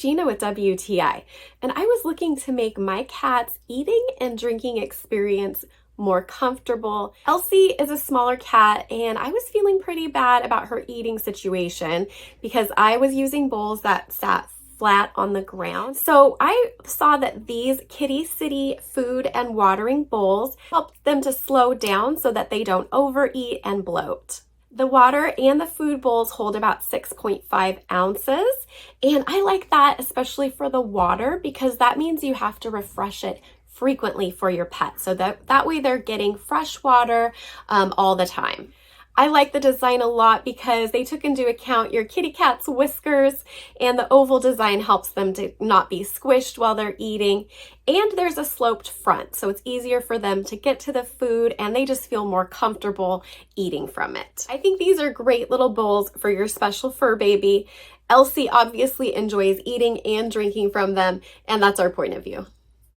Gina with WTI, and I was looking to make my cat's eating and drinking experience more comfortable. Elsie is a smaller cat, and I was feeling pretty bad about her eating situation because I was using bowls that sat flat on the ground. So I saw that these Kitty City food and watering bowls help them to slow down so that they don't overeat and bloat. The water and the food bowls hold about 6.5 ounces, and I like that especially for the water because that means you have to refresh it frequently for your pet, so that way they're getting fresh water all the time. I like the design a lot because they took into account your kitty cat's whiskers, and the oval design helps them to not be squished while they're eating. And there's a sloped front, so it's easier for them to get to the food and they just feel more comfortable eating from it. I think these are great little bowls for your special fur baby. Elsie obviously enjoys eating and drinking from them, and that's our point of view.